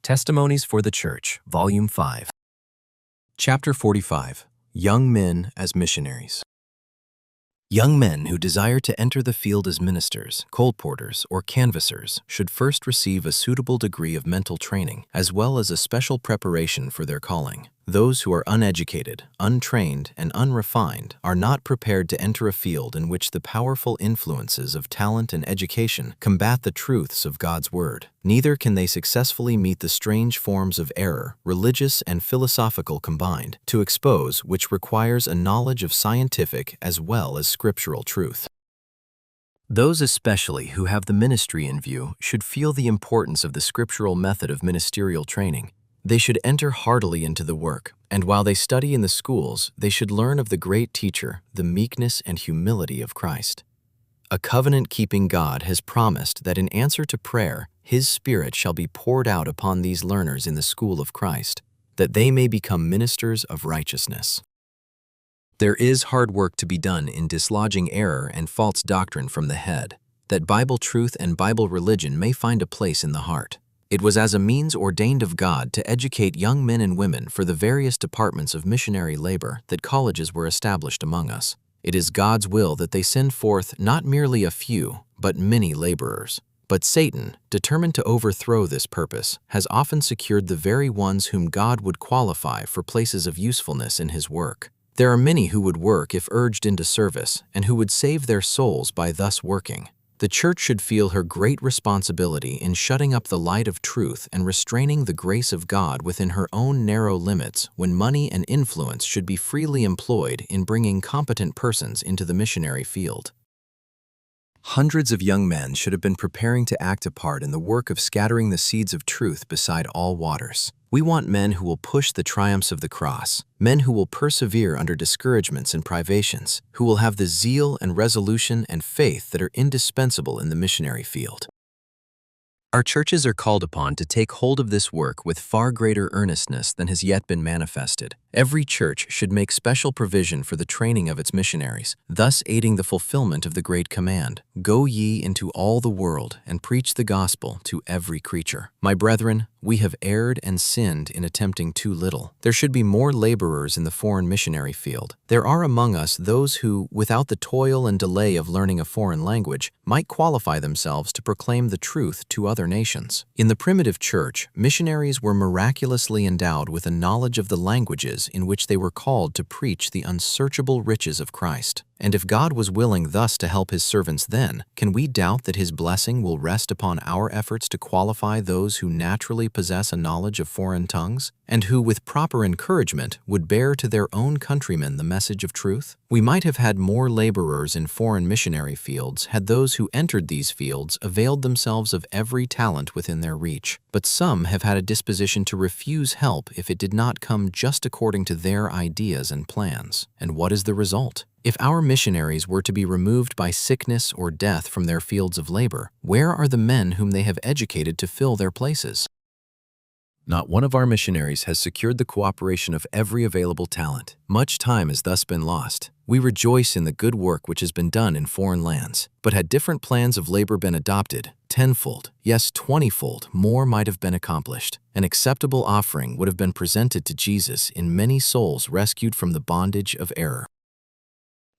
Testimonies for the Church, Volume 5. Chapter 45. Young Men as Missionaries. Young men who desire to enter the field as ministers, colporteurs, or canvassers should first receive a suitable degree of mental training, as well as a special preparation for their calling. Those who are uneducated, untrained, and unrefined are not prepared to enter a field in which the powerful influences of talent and education combat the truths of God's Word. Neither can they successfully meet the strange forms of error, religious and philosophical combined, to expose which requires a knowledge of scientific as well as scriptural truth. Those especially who have the ministry in view should feel the importance of the scriptural method of ministerial training. They should enter heartily into the work, and while they study in the schools, they should learn of the great teacher, the meekness and humility of Christ. A covenant-keeping God has promised that in answer to prayer, His Spirit shall be poured out upon these learners in the school of Christ, that they may become ministers of righteousness. There is hard work to be done in dislodging error and false doctrine from the head, that Bible truth and Bible religion may find a place in the heart. It was as a means ordained of God to educate young men and women for the various departments of missionary labor that colleges were established among us. It is God's will that they send forth not merely a few, but many laborers. But Satan, determined to overthrow this purpose, has often secured the very ones whom God would qualify for places of usefulness in His work. There are many who would work if urged into service, and who would save their souls by thus working. The Church should feel her great responsibility in shutting up the light of truth and restraining the grace of God within her own narrow limits when money and influence should be freely employed in bringing competent persons into the missionary field. Hundreds of young men should have been preparing to act a part in the work of scattering the seeds of truth beside all waters. We want men who will push the triumphs of the cross, men who will persevere under discouragements and privations, who will have the zeal and resolution and faith that are indispensable in the missionary field. Our churches are called upon to take hold of this work with far greater earnestness than has yet been manifested. Every church should make special provision for the training of its missionaries, thus aiding the fulfillment of the great command, "Go ye into all the world and preach the gospel to every creature." My brethren, we have erred and sinned in attempting too little. There should be more laborers in the foreign missionary field. There are among us those who, without the toil and delay of learning a foreign language, might qualify themselves to proclaim the truth to other nations. In the primitive church, missionaries were miraculously endowed with a knowledge of the languages in which they were called to preach the unsearchable riches of Christ. And if God was willing thus to help His servants then, can we doubt that His blessing will rest upon our efforts to qualify those who naturally possess a knowledge of foreign tongues, and who with proper encouragement would bear to their own countrymen the message of truth? We might have had more laborers in foreign missionary fields had those who entered these fields availed themselves of every talent within their reach. But some have had a disposition to refuse help if it did not come just according to their ideas and plans. And what is the result? If our missionaries were to be removed by sickness or death from their fields of labor, where are the men whom they have educated to fill their places? Not one of our missionaries has secured the cooperation of every available talent. Much time has thus been lost. We rejoice in the good work which has been done in foreign lands, but had different plans of labor been adopted, tenfold, yes 20-fold more might have been accomplished. An acceptable offering would have been presented to Jesus in many souls rescued from the bondage of error.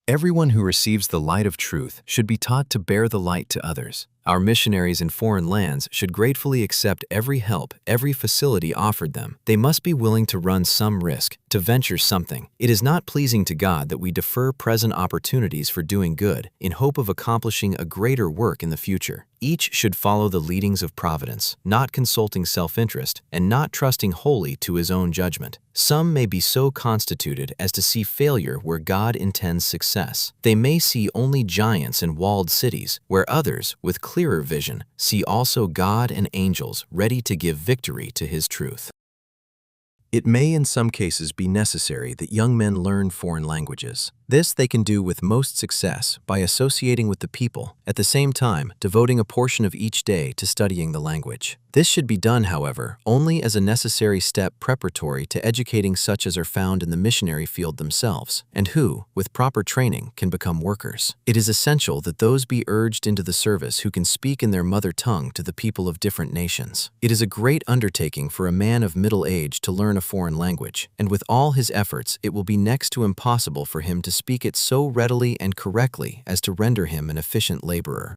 Everyone who receives the light of truth should be taught to bear the light to others. Our missionaries in foreign lands should gratefully accept every help, every facility offered them. They must be willing to run some risk, to venture something. It is not pleasing to God that we defer present opportunities for doing good in hope of accomplishing a greater work in the future. Each should follow the leadings of providence, not consulting self-interest, and not trusting wholly to his own judgment. Some may be so constituted as to see failure where God intends success. They may see only giants and walled cities, where others, with clearer vision, see also God and angels ready to give victory to His truth. It may in some cases be necessary that young men learn foreign languages. This they can do with most success by associating with the people, at the same time devoting a portion of each day to studying the language. This should be done, however, only as a necessary step preparatory to educating such as are found in the missionary field themselves, and who, with proper training, can become workers. It is essential that those be urged into the service who can speak in their mother tongue to the people of different nations. It is a great undertaking for a man of middle age to learn a foreign language, and with all his efforts it will be next to impossible for him to speak it so readily and correctly as to render him an efficient laborer.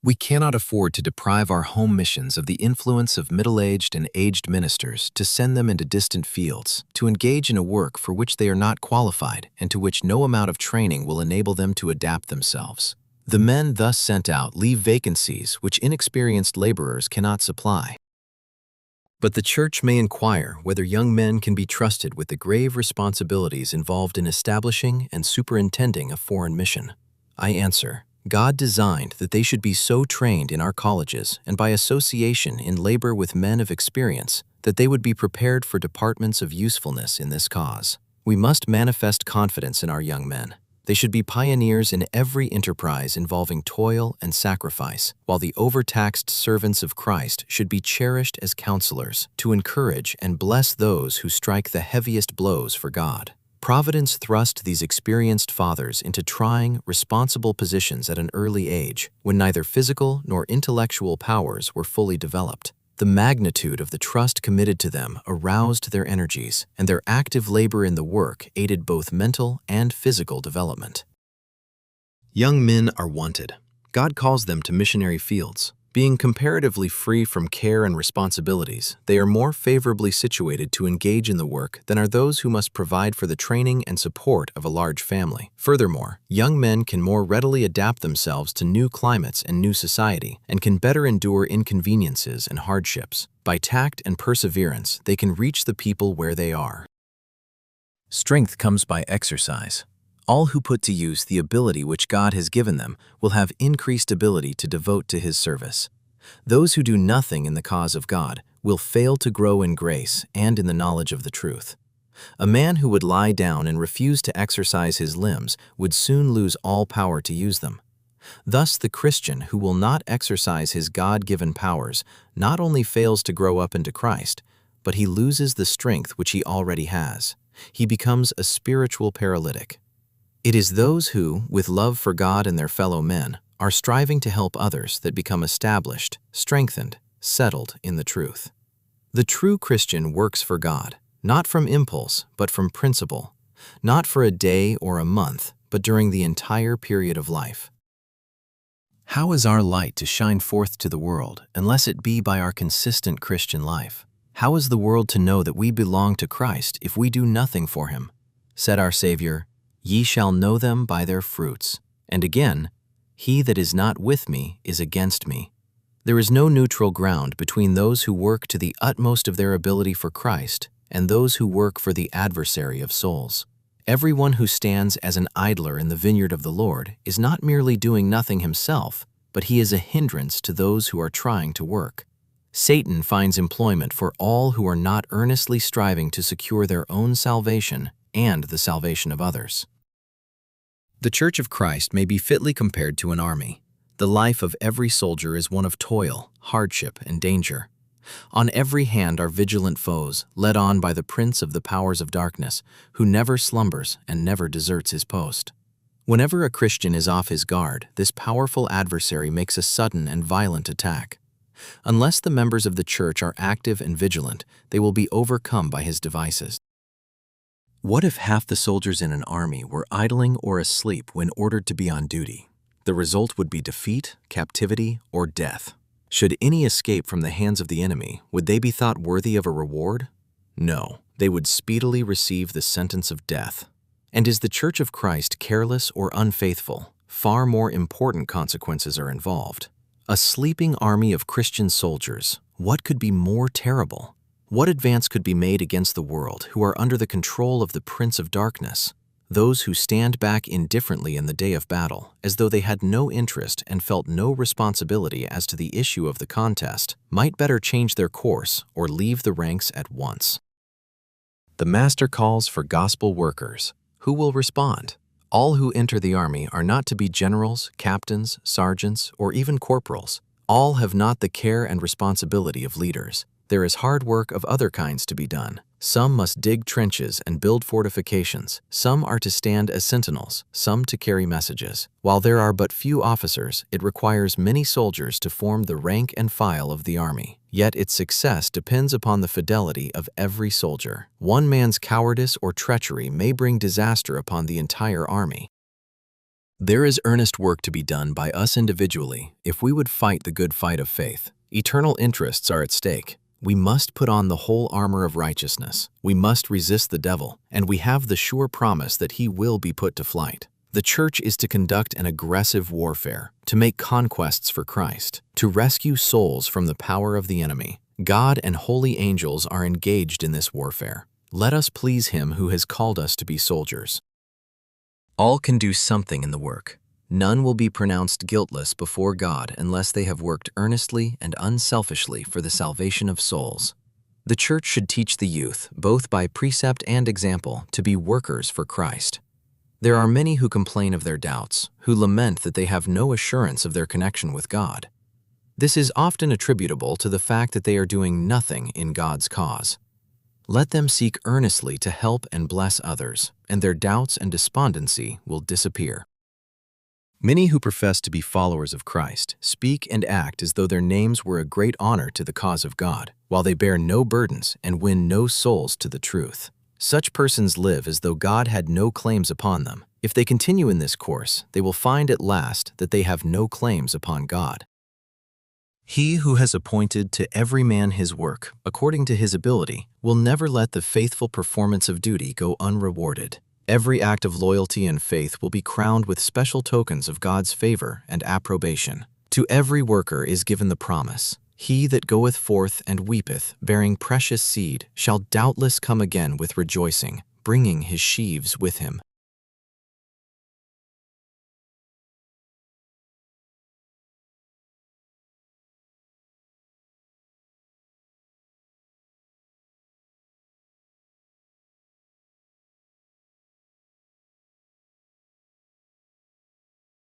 We cannot afford to deprive our home missions of the influence of middle-aged and aged ministers to send them into distant fields, to engage in a work for which they are not qualified and to which no amount of training will enable them to adapt themselves. The men thus sent out leave vacancies which inexperienced laborers cannot supply. But the church may inquire whether young men can be trusted with the grave responsibilities involved in establishing and superintending a foreign mission. I answer, God designed that they should be so trained in our colleges and by association in labor with men of experience that they would be prepared for departments of usefulness in this cause. We must manifest confidence in our young men. They should be pioneers in every enterprise involving toil and sacrifice, while the overtaxed servants of Christ should be cherished as counselors to encourage and bless those who strike the heaviest blows for God. Providence thrust these experienced fathers into trying, responsible positions at an early age, when neither physical nor intellectual powers were fully developed. The magnitude of the trust committed to them aroused their energies, and their active labor in the work aided both mental and physical development. Young men are wanted. God calls them to missionary fields. Being comparatively free from care and responsibilities, they are more favorably situated to engage in the work than are those who must provide for the training and support of a large family. Furthermore, young men can more readily adapt themselves to new climates and new society, and can better endure inconveniences and hardships. By tact and perseverance, they can reach the people where they are. Strength comes by exercise. All who put to use the ability which God has given them will have increased ability to devote to His service. Those who do nothing in the cause of God will fail to grow in grace and in the knowledge of the truth. A man who would lie down and refuse to exercise his limbs would soon lose all power to use them. Thus, the Christian who will not exercise his God-given powers not only fails to grow up into Christ, but he loses the strength which he already has. He becomes a spiritual paralytic. It is those who, with love for God and their fellow men, are striving to help others that become established, strengthened, settled in the truth. The true Christian works for God, not from impulse, but from principle, not for a day or a month, but during the entire period of life. How is our light to shine forth to the world unless it be by our consistent Christian life? How is the world to know that we belong to Christ if we do nothing for Him? Said our Savior, "Ye shall know them by their fruits." And again, "He that is not with me is against me." There is no neutral ground between those who work to the utmost of their ability for Christ and those who work for the adversary of souls. Everyone who stands as an idler in the vineyard of the Lord is not merely doing nothing himself, but he is a hindrance to those who are trying to work. Satan finds employment for all who are not earnestly striving to secure their own salvation and the salvation of others. The Church of Christ may be fitly compared to an army. The life of every soldier is one of toil, hardship, and danger. On every hand are vigilant foes, led on by the prince of the powers of darkness, who never slumbers and never deserts his post. Whenever a Christian is off his guard, this powerful adversary makes a sudden and violent attack. Unless the members of the church are active and vigilant, they will be overcome by his devices. What if half the soldiers in an army were idling or asleep when ordered to be on duty? The result would be defeat, captivity, or death. Should any escape from the hands of the enemy, would they be thought worthy of a reward? No, they would speedily receive the sentence of death. And is the Church of Christ careless or unfaithful? Far more important consequences are involved. A sleeping army of Christian soldiers, what could be more terrible? What advance could be made against the world who are under the control of the Prince of Darkness? Those who stand back indifferently in the day of battle, as though they had no interest and felt no responsibility as to the issue of the contest, might better change their course or leave the ranks at once. The Master calls for gospel workers. Who will respond? All who enter the army are not to be generals, captains, sergeants, or even corporals. All have not the care and responsibility of leaders. There is hard work of other kinds to be done. Some must dig trenches and build fortifications. Some are to stand as sentinels, some to carry messages. While there are but few officers, it requires many soldiers to form the rank and file of the army. Yet its success depends upon the fidelity of every soldier. One man's cowardice or treachery may bring disaster upon the entire army. There is earnest work to be done by us individually if we would fight the good fight of faith. Eternal interests are at stake. We must put on the whole armor of righteousness. We must resist the devil, and we have the sure promise that he will be put to flight. The church is to conduct an aggressive warfare, to make conquests for Christ, to rescue souls from the power of the enemy. God and holy angels are engaged in this warfare. Let us please him who has called us to be soldiers. All can do something in the work. None will be pronounced guiltless before God unless they have worked earnestly and unselfishly for the salvation of souls. The church should teach the youth, both by precept and example, to be workers for Christ. There are many who complain of their doubts, who lament that they have no assurance of their connection with God. This is often attributable to the fact that they are doing nothing in God's cause. Let them seek earnestly to help and bless others, and their doubts and despondency will disappear. Many who profess to be followers of Christ speak and act as though their names were a great honor to the cause of God, while they bear no burdens and win no souls to the truth. Such persons live as though God had no claims upon them. If they continue in this course, they will find at last that they have no claims upon God. He who has appointed to every man his work, according to his ability, will never let the faithful performance of duty go unrewarded. Every act of loyalty and faith will be crowned with special tokens of God's favor and approbation. To every worker is given the promise, "He that goeth forth and weepeth, bearing precious seed, shall doubtless come again with rejoicing, bringing his sheaves with him."